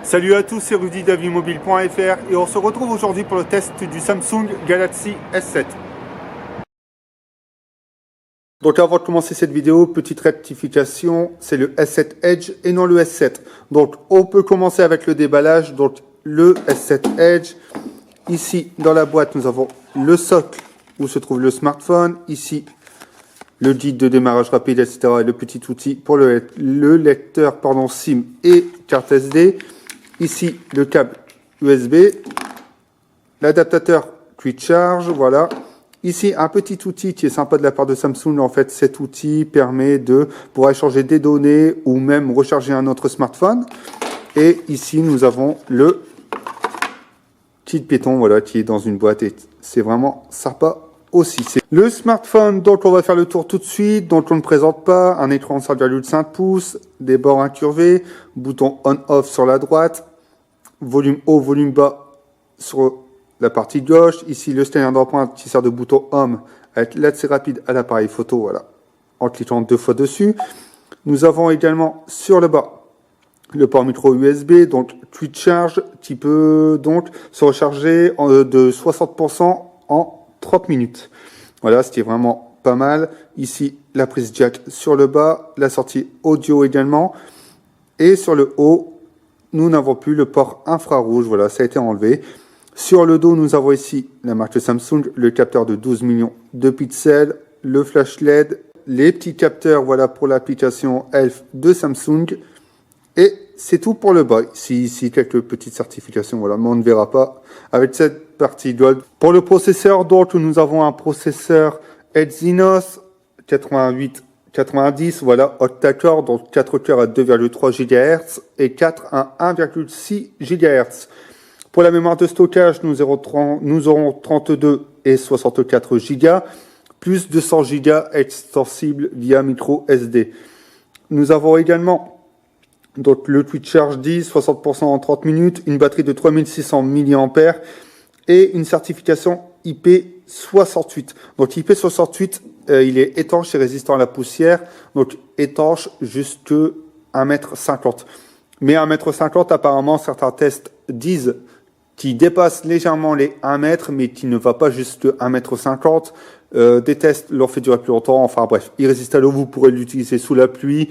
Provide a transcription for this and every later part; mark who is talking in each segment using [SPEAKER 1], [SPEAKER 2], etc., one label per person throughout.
[SPEAKER 1] Salut à tous, c'est Rudy d'Aviomobile.fr et on se retrouve aujourd'hui pour le test du Samsung Galaxy S7. Donc avant de commencer cette vidéo, petite rectification, c'est le S7 Edge et non le S7. Donc on peut commencer avec le déballage. Donc le S7 Edge, ici dans la boîte nous avons le socle où se trouve le smartphone, ici le guide de démarrage rapide, etc. et le petit outil pour le lecteur SIM et carte SD. Ici, le câble USB, l'adaptateur Quick Charge, voilà. Ici, un petit outil qui est sympa de la part de Samsung. En fait, cet outil permet de pouvoir échanger des données ou même recharger un autre smartphone. Et ici, nous avons le kit piéton, voilà, qui est dans une boîte et c'est vraiment sympa aussi. Le smartphone dont on va faire le tour tout de suite, dont on ne présente pas, un écran 7,5 pouces, des bords incurvés, bouton on-off sur la droite, volume haut, volume bas sur la partie gauche. Ici, le standard d'empreinte qui sert de bouton home avec l'accès rapide à l'appareil photo, voilà, en cliquant 2 fois dessus. Nous avons également sur le bas le port micro USB, donc Quick Charge, qui peut donc se recharger de 60% en 30 minutes. Voilà, ce qui est vraiment pas mal. Ici, la prise jack sur le bas, la sortie audio également. Et sur le haut, nous n'avons plus le port infrarouge. Voilà, ça a été enlevé. Sur le dos, nous avons ici la marque Samsung, le capteur de 12 millions de pixels, le flash LED, les petits capteurs, voilà, pour l'application Elf de Samsung. Et c'est tout pour le bas. Ici, quelques petites certifications, voilà, mais on ne verra pas avec cette partie Gold. Pour le processeur, donc, nous avons un processeur Exynos 8890, voilà, octa-core, donc 4 cœurs à 2,3 GHz et 4 à 1,6 GHz. Pour la mémoire de stockage, nous aurons 32 et 64 Go, plus 200 Go extensibles via micro SD. Nous avons également donc le Quick Charge 10, 60% en 30 minutes, une batterie de 3600 mAh et une certification IP68. Donc IP68, il est étanche et résistant à la poussière, donc étanche jusque 1,50 m. Mais 1,50 m, apparemment, certains tests disent qu'il dépasse légèrement les 1 m, mais qui ne va pas jusque 1,50 m. Des tests l'ont fait durer plus longtemps. Enfin bref, il résiste à l'eau, vous pourrez l'utiliser sous la pluie.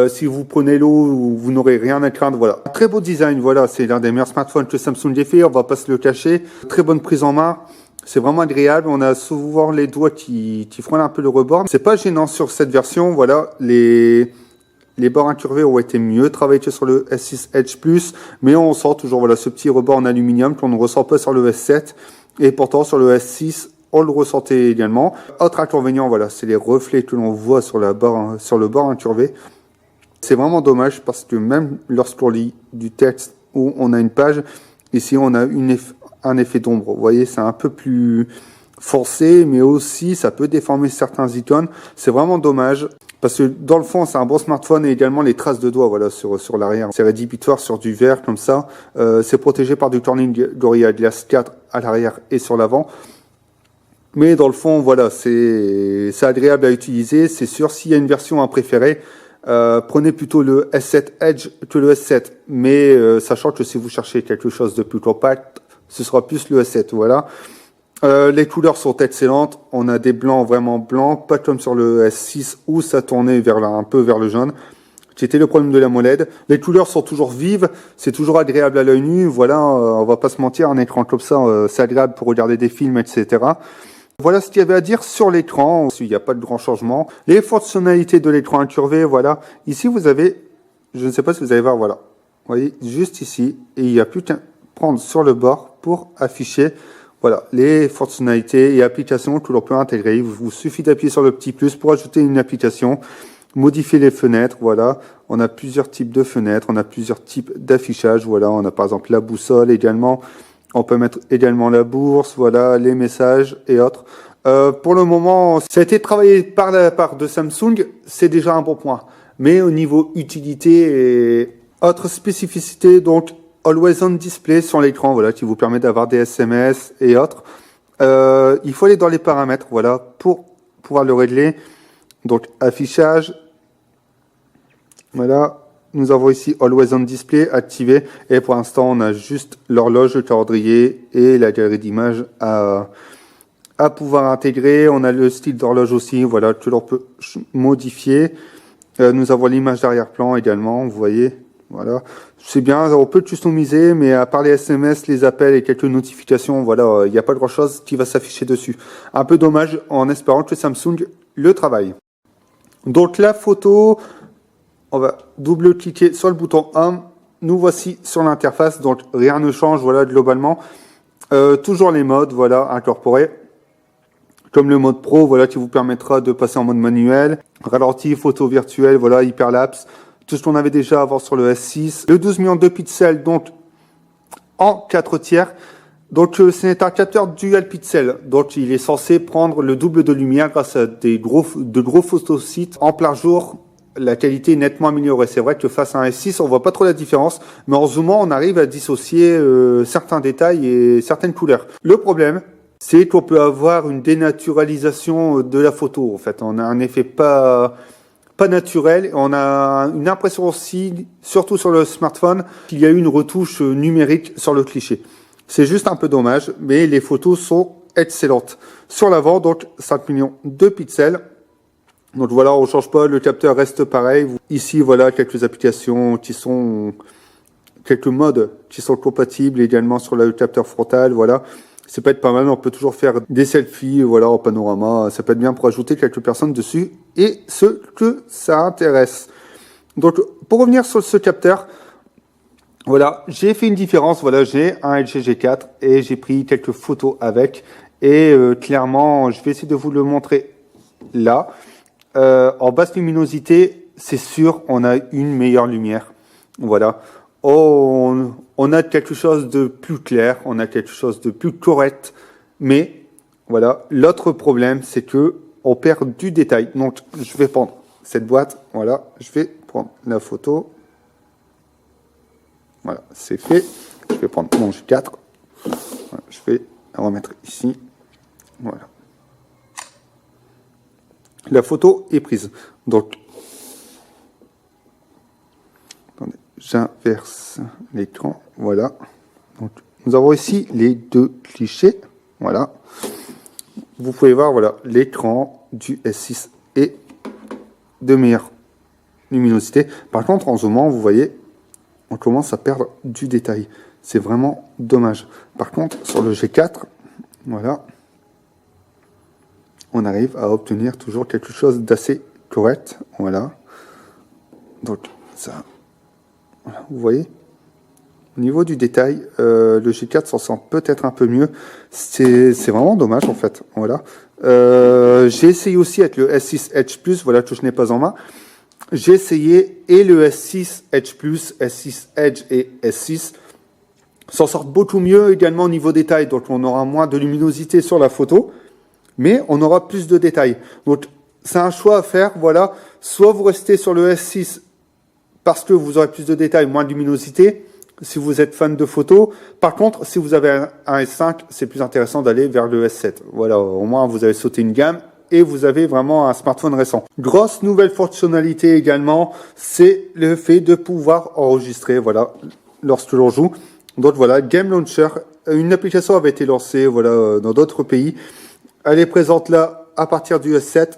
[SPEAKER 1] Si vous prenez l'eau, vous n'aurez rien à craindre, voilà. Très beau design, voilà, c'est l'un des meilleurs smartphones que Samsung ait fait, on va pas se le cacher. Très bonne prise en main, c'est vraiment agréable, on a souvent les doigts qui frôlent un peu le rebord. C'est pas gênant sur cette version, voilà, les bords incurvés ont été mieux travaillés que sur le S6 Edge Plus, mais on sent toujours, voilà, ce petit rebord en aluminium qu'on ne ressent pas sur le S7, et pourtant sur le S6, on le ressentait également. Autre inconvénient, voilà, c'est les reflets que l'on voit sur le bord incurvé. C'est vraiment dommage parce que même lorsqu'on lit du texte où on a une page, ici on a un effet d'ombre. Vous voyez, c'est un peu plus forcé, mais aussi ça peut déformer certains icônes. C'est vraiment dommage parce que dans le fond, c'est un bon smartphone et également les traces de doigts, voilà, sur l'arrière. C'est rédhibitoire sur du verre comme ça. C'est protégé par du Corning Gorilla Glass 4 à l'arrière et sur l'avant. Mais dans le fond, voilà, c'est agréable à utiliser. C'est sûr, s'il y a une version à préférer, prenez plutôt le S7 Edge que le S7, mais sachant que si vous cherchez quelque chose de plus compact, ce sera plus le S7, voilà. Les couleurs sont excellentes, on a des blancs vraiment blancs, pas comme sur le S6 où ça tournait un peu vers le jaune, qui était le problème de la MOLED. Les couleurs sont toujours vives, c'est toujours agréable à l'œil nu, voilà, on va pas se mentir, un écran comme ça, c'est agréable pour regarder des films, etc. Voilà ce qu'il y avait à dire sur l'écran. Il n'y a pas de grand changement. Les fonctionnalités de l'écran incurvé, voilà. Ici, vous avez, je ne sais pas si vous allez voir, voilà. Vous voyez, juste ici. Et il n'y a plus qu'à prendre sur le bord pour afficher, voilà, les fonctionnalités et applications que l'on peut intégrer. Il vous suffit d'appuyer sur le petit plus pour ajouter une application. Modifier les fenêtres, voilà. On a plusieurs types de fenêtres. On a plusieurs types d'affichage, voilà. On a par exemple la boussole également. On peut mettre également la bourse, voilà, les messages et autres. Pour le moment, ça a été travaillé par la part de Samsung, c'est déjà un bon point. Mais au niveau utilité et autres spécificités, donc Always On Display sur l'écran, voilà, qui vous permet d'avoir des SMS et autres. Il faut aller dans les paramètres, voilà, pour pouvoir le régler. Donc affichage, voilà, nous avons ici Always on Display activé. Et pour l'instant, on a juste l'horloge, le calendrier et la galerie d'images à pouvoir intégrer. On a le style d'horloge aussi, voilà, que l'on peut modifier. Nous avons l'image d'arrière-plan également, vous voyez. Voilà, c'est bien, on peut customiser, mais à part les SMS, les appels et quelques notifications, voilà, il n'y a pas grand-chose qui va s'afficher dessus. Un peu dommage, en espérant que Samsung le travaille. Donc la photo, on va double-cliquer sur le bouton Home. Nous voici sur l'interface, donc rien ne change, voilà, globalement. Toujours les modes, voilà, incorporés. Comme le mode Pro, voilà, qui vous permettra de passer en mode manuel. Ralenti, photo virtuelle, voilà, hyperlapse. Tout ce qu'on avait déjà avant sur le S6. Le 12 millions de pixels, donc en 4 tiers. Donc c'est un capteur dual pixel. Donc il est censé prendre le double de lumière grâce à de gros photosites. En plein jour, la qualité est nettement améliorée. C'est vrai que face à un S6, on voit pas trop la différence. Mais en zoomant, on arrive à dissocier certains détails et certaines couleurs. Le problème, c'est qu'on peut avoir une dénaturalisation de la photo. En fait, on a un effet pas naturel. On a une impression aussi, surtout sur le smartphone, qu'il y a eu une retouche numérique sur le cliché. C'est juste un peu dommage, mais les photos sont excellentes. Sur l'avant, donc 5 millions de pixels. Donc voilà, on change pas, le capteur reste pareil. Ici, voilà quelques applications quelques modes qui sont compatibles également sur le capteur frontal. Voilà. Ça peut être pas mal, on peut toujours faire des selfies, voilà, en panorama. Ça peut être bien pour ajouter quelques personnes dessus et ce que ça intéresse. Donc, pour revenir sur ce capteur, voilà, j'ai fait une différence. Voilà, j'ai un LG G4 et j'ai pris quelques photos avec. Et clairement, je vais essayer de vous le montrer là. En basse luminosité, c'est sûr, on a une meilleure lumière. Voilà. On a quelque chose de plus clair, on a quelque chose de plus correct, mais voilà, l'autre problème, c'est que on perd du détail. Donc, je vais prendre cette boîte, voilà, je vais prendre la photo. Voilà, c'est fait. Je vais prendre mon G4. Voilà, je vais la remettre ici. Voilà. La photo est prise. Donc, attendez, j'inverse l'écran. Voilà. Donc, nous avons ici les deux clichés. Voilà. Vous pouvez voir, voilà, l'écran du S6 est de meilleure luminosité. Par contre, en zoomant, vous voyez, on commence à perdre du détail. C'est vraiment dommage. Par contre, sur le G4, voilà, on arrive à obtenir toujours quelque chose d'assez correct. Voilà. Donc, ça, voilà, vous voyez. Au niveau du détail, le G4 s'en sent peut-être un peu mieux. C'est vraiment dommage, en fait. Voilà. J'ai essayé aussi avec le S6 Edge Plus, voilà, que je n'ai pas en main. J'ai essayé et le S6 Edge Plus, S6 Edge et S6 s'en sortent beaucoup mieux également au niveau détail. Donc on aura moins de luminosité sur la photo, mais on aura plus de détails. Donc c'est un choix à faire. Voilà, soit vous restez sur le S6 parce que vous aurez plus de détails, moins de luminosité, si vous êtes fan de photos. Par contre, si vous avez un S5, c'est plus intéressant d'aller vers le S7. Voilà, au moins vous avez sauté une gamme et vous avez vraiment un smartphone récent. Grosse nouvelle fonctionnalité également, c'est le fait de pouvoir enregistrer, voilà, lorsque l'on joue. Donc voilà, Game Launcher, une application avait été lancée, voilà, dans d'autres pays. Elle est présente là à partir du S7.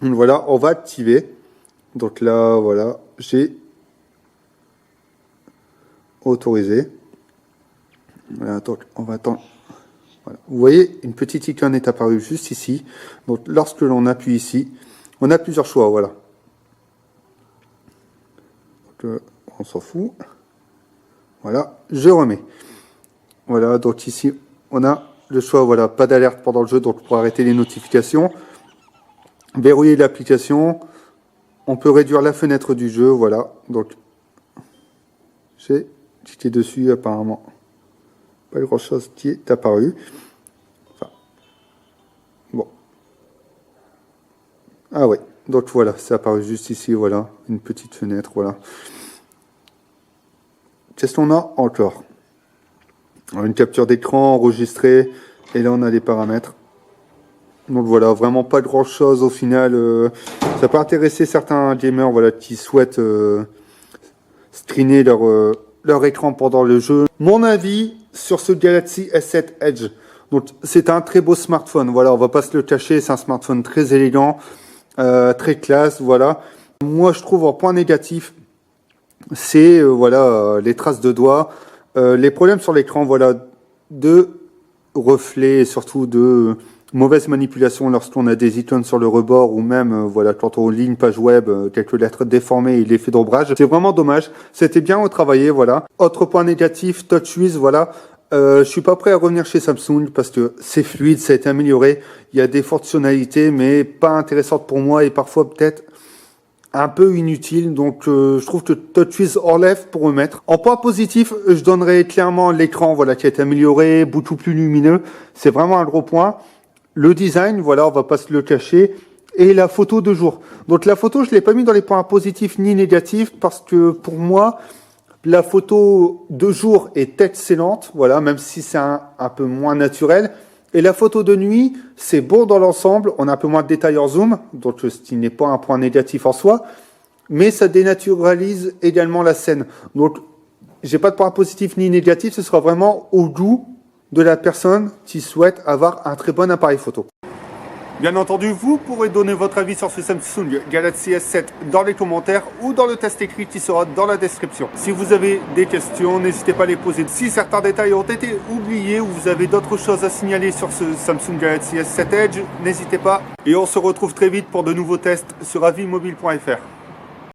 [SPEAKER 1] Donc voilà, on va activer. Donc là, voilà, j'ai autorisé. Voilà, donc on va attendre. Voilà. Vous voyez, une petite icône est apparue juste ici. Donc lorsque l'on appuie ici, on a plusieurs choix, voilà. Donc, on s'en fout. Voilà, je remets. Voilà, donc ici, on a le choix, voilà, pas d'alerte pendant le jeu, donc pour arrêter les notifications. Verrouiller l'application. On peut réduire la fenêtre du jeu, voilà. Donc, j'ai cliqué dessus, apparemment. Pas grand chose qui est apparu. Enfin, bon. Ah ouais, donc voilà, c'est apparu juste ici, voilà. Une petite fenêtre, voilà. Qu'est-ce qu'on a encore? Une capture d'écran enregistrée, et là on a les paramètres. Donc voilà, vraiment pas grand chose au final. Ça peut intéresser certains gamers, voilà, qui souhaitent screener leur écran pendant le jeu. Mon avis sur ce Galaxy S7 Edge. Donc, c'est un très beau smartphone. Voilà, on va pas se le cacher, c'est un smartphone très élégant, très classe. Voilà. Moi, je trouve en point négatif, c'est les traces de doigts, les problèmes sur l'écran, voilà, de reflets et surtout de mauvaise manipulation lorsqu'on a des icônes sur le rebord ou même quand on lit une page web, quelques lettres déformées et l'effet d'ombrage. C'est vraiment dommage. C'était bien retravaillé, voilà. Autre point négatif, TouchWiz, voilà. Je suis pas prêt à revenir chez Samsung parce que c'est fluide, ça a été amélioré. Il y a des fonctionnalités, mais pas intéressantes pour moi et parfois peut-être un peu inutile, donc je trouve que TouchWiz enlève pour remettre. En point positif, je donnerais clairement l'écran, voilà, qui a été amélioré, beaucoup plus lumineux. C'est vraiment un gros point. Le design, voilà, on va pas se le cacher, et la photo de jour. Donc la photo, je l'ai pas mis dans les points positifs ni négatifs parce que pour moi, la photo de jour est excellente, voilà, même si c'est un peu moins naturel. Et la photo de nuit, c'est bon dans l'ensemble, on a un peu moins de détails en zoom, donc ce qui n'est pas un point négatif en soi, mais ça dénaturalise également la scène. Donc, j'ai pas de point positif ni négatif, ce sera vraiment au goût de la personne qui souhaite avoir un très bon appareil photo. Bien entendu, vous pourrez donner votre avis sur ce Samsung Galaxy S7 dans les commentaires ou dans le test écrit qui sera dans la description. Si vous avez des questions, n'hésitez pas à les poser. Si certains détails ont été oubliés ou vous avez d'autres choses à signaler sur ce Samsung Galaxy S7 Edge, n'hésitez pas. Et on se retrouve très vite pour de nouveaux tests sur avimobile.fr.